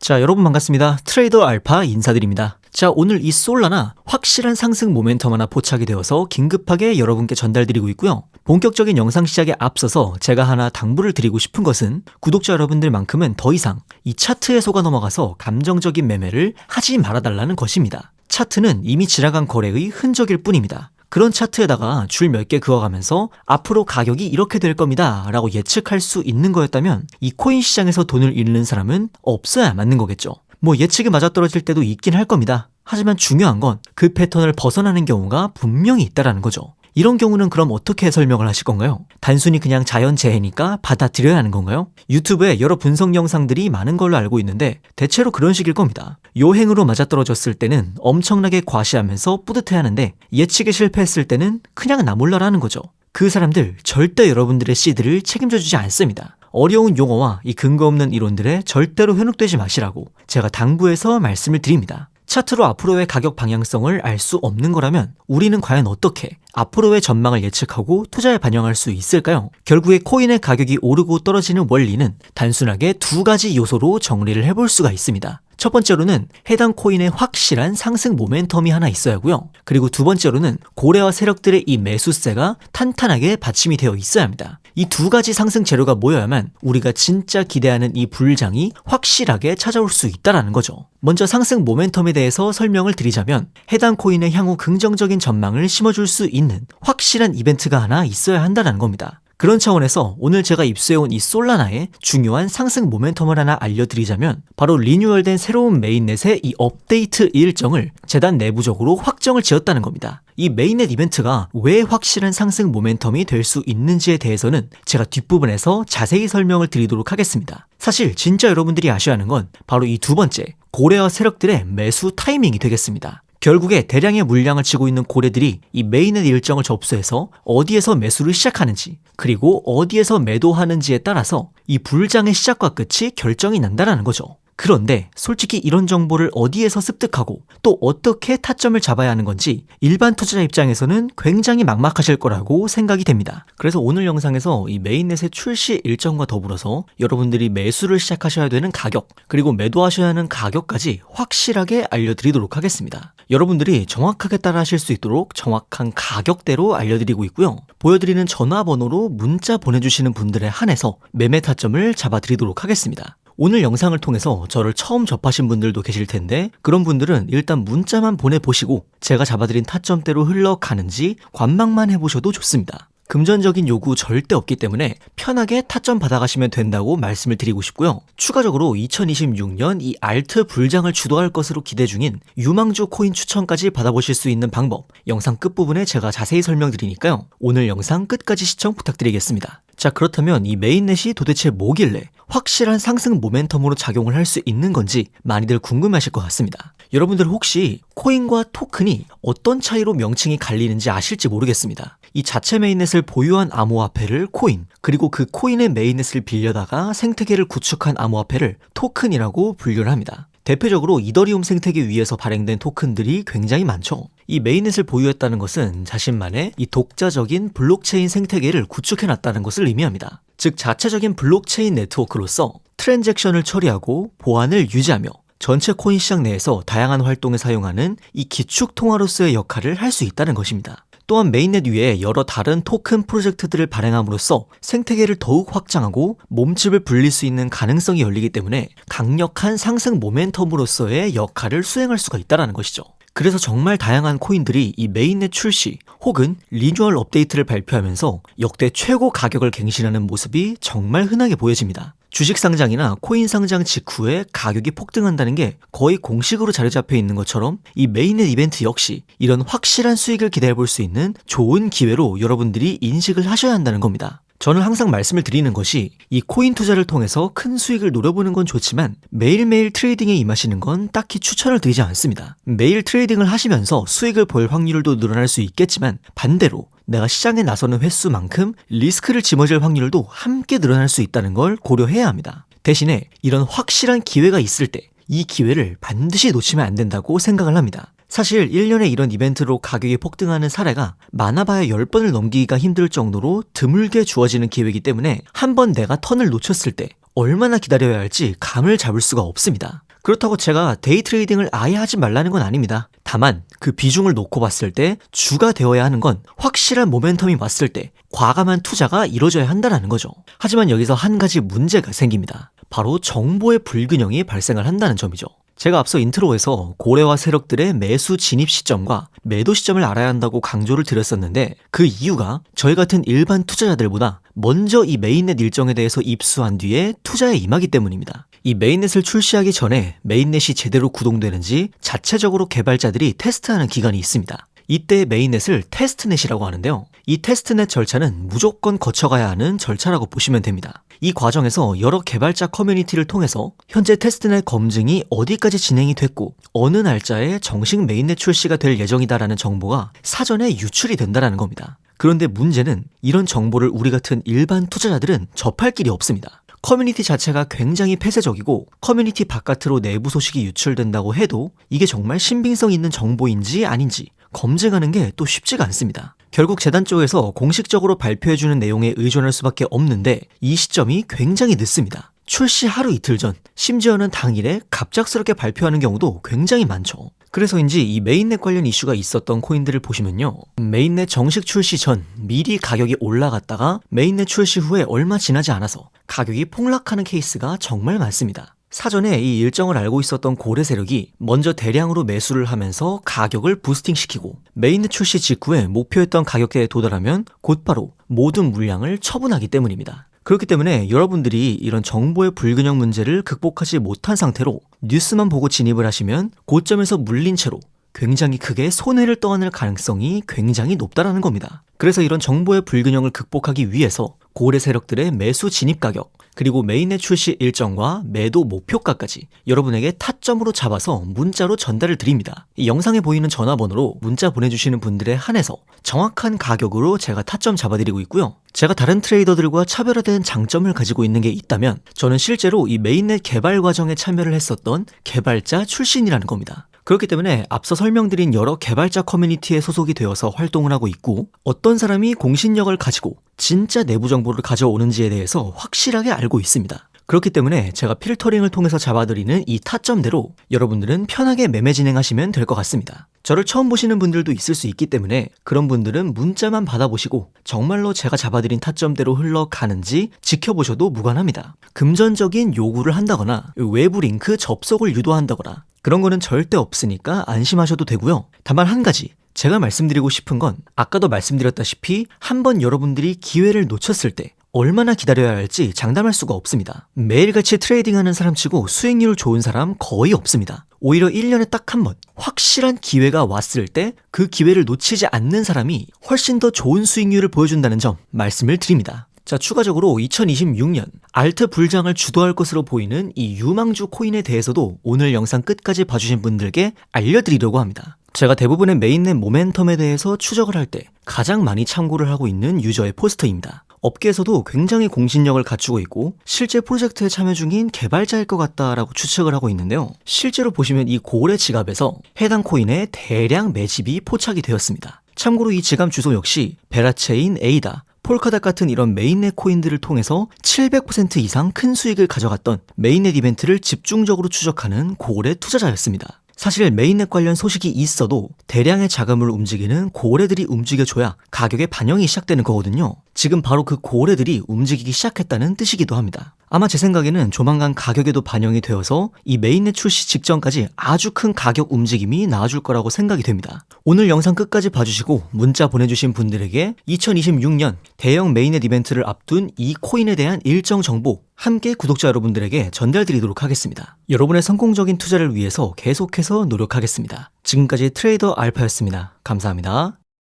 자, 여러분 반갑습니다. 트레이더 알파 인사드립니다. 자, 오늘 이 솔라나 확실한 상승 모멘텀 하나 포착이 되어서 긴급하게 여러분께 전달드리고 있고요. 본격적인 영상 시작에 앞서서 제가 하나 당부를 드리고 싶은 것은 구독자 여러분들만큼은 더 이상 이 차트에 속아 넘어가서 감정적인 매매를 하지 말아달라는 것입니다. 차트는 이미 지나간 거래의 흔적일 뿐입니다. 그런 차트에다가 줄 몇 개 그어가면서 앞으로 가격이 이렇게 될 겁니다 라고 예측할 수 있는 거였다면 이 코인 시장에서 돈을 잃는 사람은 없어야 맞는 거겠죠. 뭐 예측이 맞아떨어질 때도 있긴 할 겁니다. 하지만 중요한 건 그 패턴을 벗어나는 경우가 분명히 있다라는 거죠. 이런 경우는 그럼 어떻게 설명을 하실 건가요? 단순히 그냥 자연재해니까 받아들여야 하는 건가요? 유튜브에 여러 분석 영상들이 많은 걸로 알고 있는데 대체로 그런 식일 겁니다. 요행으로 맞아떨어졌을 때는 엄청나게 과시하면서 뿌듯해하는데 예측에 실패했을 때는 그냥 나 몰라라는 거죠. 그 사람들 절대 여러분들의 시드를 책임져주지 않습니다. 어려운 용어와 이 근거 없는 이론들에 절대로 현혹되지 마시라고 제가 당부해서 말씀을 드립니다. 차트로 앞으로의 가격 방향성을 알 수 없는 거라면 우리는 과연 어떻게 앞으로의 전망을 예측하고 투자에 반영할 수 있을까요? 결국에 코인의 가격이 오르고 떨어지는 원리는 단순하게 두 가지 요소로 정리를 해볼 수가 있습니다. 첫 번째로는 해당 코인의 확실한 상승 모멘텀이 하나 있어야 하고요. 그리고 두 번째로는 고래와 세력들의 이 매수세가 탄탄하게 받침이 되어 있어야 합니다. 이 두 가지 상승 재료가 모여야만 우리가 진짜 기대하는 이 불장이 확실하게 찾아올 수 있다는 거죠. 먼저 상승 모멘텀에 대해서 설명을 드리자면 해당 코인의 향후 긍정적인 전망을 심어줄 수 있는 확실한 이벤트가 하나 있어야 한다는 겁니다. 그런 차원에서 오늘 제가 입수해온 이 솔라나의 중요한 상승 모멘텀을 하나 알려드리자면 바로 리뉴얼된 새로운 메인넷의 이 업데이트 일정을 재단 내부적으로 확정을 지었다는 겁니다. 이 메인넷 이벤트가 왜 확실한 상승 모멘텀이 될 수 있는지에 대해서는 제가 뒷부분에서 자세히 설명을 드리도록 하겠습니다. 사실 진짜 여러분들이 아셔야 하는 건 바로 이 두 번째, 고래와 세력들의 매수 타이밍이 되겠습니다. 결국에 대량의 물량을 치고 있는 고래들이 이 메인넷 일정을 접수해서 어디에서 매수를 시작하는지 그리고 어디에서 매도하는지에 따라서 이 불장의 시작과 끝이 결정이 난다는 거죠. 그런데 솔직히 이런 정보를 어디에서 습득하고 또 어떻게 타점을 잡아야 하는 건지 일반 투자자 입장에서는 굉장히 막막하실 거라고 생각이 됩니다. 그래서 오늘 영상에서 이 메인넷의 출시 일정과 더불어서 여러분들이 매수를 시작하셔야 되는 가격 그리고 매도하셔야 하는 가격까지 확실하게 알려드리도록 하겠습니다. 여러분들이 정확하게 따라하실 수 있도록 정확한 가격대로 알려드리고 있고요. 보여드리는 전화번호로 문자 보내주시는 분들에 한해서 매매 타점을 잡아드리도록 하겠습니다. 오늘 영상을 통해서 저를 처음 접하신 분들도 계실 텐데 그런 분들은 일단 문자만 보내보시고 제가 잡아드린 타점대로 흘러가는지 관망만 해보셔도 좋습니다. 금전적인 요구 절대 없기 때문에 편하게 타점 받아가시면 된다고 말씀을 드리고 싶고요. 추가적으로 2026년 이 알트 불장을 주도할 것으로 기대 중인 유망주 코인 추천까지 받아보실 수 있는 방법 영상 끝부분에 제가 자세히 설명드리니까요. 오늘 영상 끝까지 시청 부탁드리겠습니다. 자, 그렇다면 이 메인넷이 도대체 뭐길래 확실한 상승 모멘텀으로 작용을 할 수 있는 건지 많이들 궁금하실 것 같습니다. 여러분들 혹시 코인과 토큰이 어떤 차이로 명칭이 갈리는지 아실지 모르겠습니다. 이 자체 메인넷을 보유한 암호화폐를 코인, 그리고 그 코인의 메인넷을 빌려다가 생태계를 구축한 암호화폐를 토큰이라고 분류를 합니다. 대표적으로 이더리움 생태계 위에서 발행된 토큰들이 굉장히 많죠. 이 메인넷을 보유했다는 것은 자신만의 이 독자적인 블록체인 생태계를 구축해놨다는 것을 의미합니다. 즉 자체적인 블록체인 네트워크로서 트랜잭션을 처리하고 보안을 유지하며 전체 코인 시장 내에서 다양한 활동에 사용하는 이 기축 통화로서의 역할을 할 수 있다는 것입니다. 또한 메인넷 위에 여러 다른 토큰 프로젝트들을 발행함으로써 생태계를 더욱 확장하고 몸집을 불릴 수 있는 가능성이 열리기 때문에 강력한 상승 모멘텀으로서의 역할을 수행할 수가 있다는 것이죠. 그래서 정말 다양한 코인들이 이 메인넷 출시 혹은 리뉴얼 업데이트를 발표하면서 역대 최고 가격을 갱신하는 모습이 정말 흔하게 보여집니다. 주식 상장이나 코인 상장 직후에 가격이 폭등한다는 게 거의 공식으로 자리 잡혀 있는 것처럼 이 메인넷 이벤트 역시 이런 확실한 수익을 기대해 볼 수 있는 좋은 기회로 여러분들이 인식을 하셔야 한다는 겁니다. 저는 항상 말씀을 드리는 것이 이 코인 투자를 통해서 큰 수익을 노려보는 건 좋지만 매일매일 트레이딩에 임하시는 건 딱히 추천을 드리지 않습니다. 매일 트레이딩을 하시면서 수익을 볼 확률도 늘어날 수 있겠지만 반대로 내가 시장에 나서는 횟수만큼 리스크를 짊어질 확률도 함께 늘어날 수 있다는 걸 고려해야 합니다. 대신에 이런 확실한 기회가 있을 때 이 기회를 반드시 놓치면 안 된다고 생각을 합니다. 사실 1년에 이런 이벤트로 가격이 폭등하는 사례가 많아봐야 10번을 넘기기가 힘들 정도로 드물게 주어지는 기회이기 때문에 한번 내가 턴을 놓쳤을 때 얼마나 기다려야 할지 감을 잡을 수가 없습니다. 그렇다고 제가 데이 트레이딩을 아예 하지 말라는 건 아닙니다. 다만 그 비중을 놓고 봤을 때 주가 되어야 하는 건 확실한 모멘텀이 왔을 때 과감한 투자가 이루어져야 한다는 거죠. 하지만 여기서 한 가지 문제가 생깁니다. 바로 정보의 불균형이 발생을 한다는 점이죠. 제가 앞서 인트로에서 고래와 세력들의 매수 진입 시점과 매도 시점을 알아야 한다고 강조를 드렸었는데 그 이유가 저희 같은 일반 투자자들보다 먼저 이 메인넷 일정에 대해서 입수한 뒤에 투자에 임하기 때문입니다. 이 메인넷을 출시하기 전에 메인넷이 제대로 구동되는지 자체적으로 개발자들이 테스트하는 기간이 있습니다. 이때 메인넷을 테스트넷이라고 하는데요. 이 테스트넷 절차는 무조건 거쳐가야 하는 절차라고 보시면 됩니다. 이 과정에서 여러 개발자 커뮤니티를 통해서 현재 테스트넷 검증이 어디까지 진행이 됐고 어느 날짜에 정식 메인넷 출시가 될 예정이다라는 정보가 사전에 유출이 된다는 겁니다. 그런데 문제는 이런 정보를 우리 같은 일반 투자자들은 접할 길이 없습니다. 커뮤니티 자체가 굉장히 폐쇄적이고 커뮤니티 바깥으로 내부 소식이 유출된다고 해도 이게 정말 신빙성 있는 정보인지 아닌지 검증하는 게 또 쉽지가 않습니다. 결국 재단 쪽에서 공식적으로 발표해주는 내용에 의존할 수밖에 없는데 이 시점이 굉장히 늦습니다. 출시 하루 이틀 전, 심지어는 당일에 갑작스럽게 발표하는 경우도 굉장히 많죠. 그래서인지 이 메인넷 관련 이슈가 있었던 코인들을 보시면요. 메인넷 정식 출시 전 미리 가격이 올라갔다가 메인넷 출시 후에 얼마 지나지 않아서 가격이 폭락하는 케이스가 정말 많습니다. 사전에 이 일정을 알고 있었던 고래 세력이 먼저 대량으로 매수를 하면서 가격을 부스팅시키고 메인넷 출시 직후에 목표했던 가격대에 도달하면 곧바로 모든 물량을 처분하기 때문입니다. 그렇기 때문에 여러분들이 이런 정보의 불균형 문제를 극복하지 못한 상태로 뉴스만 보고 진입을 하시면 고점에서 물린 채로 굉장히 크게 손해를 떠안을 가능성이 굉장히 높다라는 겁니다. 그래서 이런 정보의 불균형을 극복하기 위해서 고래 세력들의 매수 진입 가격, 그리고 메인넷 출시 일정과 매도 목표가까지 여러분에게 타점으로 잡아서 문자로 전달을 드립니다. 이 영상에 보이는 전화번호로 문자 보내주시는 분들에 한해서 정확한 가격으로 제가 타점 잡아드리고 있고요. 제가 다른 트레이더들과 차별화된 장점을 가지고 있는 게 있다면 저는 실제로 이 메인넷 개발 과정에 참여를 했었던 개발자 출신이라는 겁니다. 그렇기 때문에 앞서 설명드린 여러 개발자 커뮤니티에 소속이 되어서 활동을 하고 있고 어떤 사람이 공신력을 가지고 진짜 내부 정보를 가져오는지에 대해서 확실하게 알고 있습니다. 그렇기 때문에 제가 필터링을 통해서 잡아드리는 이 타점대로 여러분들은 편하게 매매 진행하시면 될 것 같습니다. 저를 처음 보시는 분들도 있을 수 있기 때문에 그런 분들은 문자만 받아보시고 정말로 제가 잡아드린 타점대로 흘러가는지 지켜보셔도 무관합니다. 금전적인 요구를 한다거나 외부 링크 접속을 유도한다거나 그런 거는 절대 없으니까 안심하셔도 되고요. 다만 한 가지 제가 말씀드리고 싶은 건 아까도 말씀드렸다시피 한번 여러분들이 기회를 놓쳤을 때 얼마나 기다려야 할지 장담할 수가 없습니다. 매일같이 트레이딩하는 사람치고 수익률 좋은 사람 거의 없습니다. 오히려 1년에 딱 한 번 확실한 기회가 왔을 때 그 기회를 놓치지 않는 사람이 훨씬 더 좋은 수익률을 보여준다는 점 말씀을 드립니다. 자, 추가적으로 2026년 알트 불장을 주도할 것으로 보이는 이 유망주 코인에 대해서도 오늘 영상 끝까지 봐주신 분들께 알려드리려고 합니다. 제가 대부분의 메인넷 모멘텀에 대해서 추적을 할 때 가장 많이 참고를 하고 있는 유저의 포스터입니다. 업계에서도 굉장히 공신력을 갖추고 있고 실제 프로젝트에 참여 중인 개발자일 것 같다라고 추측을 하고 있는데요. 실제로 보시면 이 고래 지갑에서 해당 코인의 대량 매집이 포착이 되었습니다. 참고로 이 지갑 주소 역시 베라체인, 에이다, 폴카닷 같은 이런 메인넷 코인들을 통해서 700% 이상 큰 수익을 가져갔던 메인넷 이벤트를 집중적으로 추적하는 고래 투자자였습니다. 사실 메인넷 관련 소식이 있어도 대량의 자금을 움직이는 고래들이 움직여줘야 가격에 반영이 시작되는 거거든요. 지금 바로 그 고래들이 움직이기 시작했다는 뜻이기도 합니다. 아마 제 생각에는 조만간 가격에도 반영이 되어서 이 메인넷 출시 직전까지 아주 큰 가격 움직임이 나와줄 거라고 생각이 됩니다. 오늘 영상 끝까지 봐주시고 문자 보내주신 분들에게 2026년 대형 메인넷 이벤트를 앞둔 이 코인에 대한 일정 정보 함께 구독자 여러분들에게 전달드리도록 하겠습니다. 여러분의 성공적인 투자를 위해서 계속해서 노력하겠습니다. 지금까지 트레이더 알파였습니다. 감사합니다.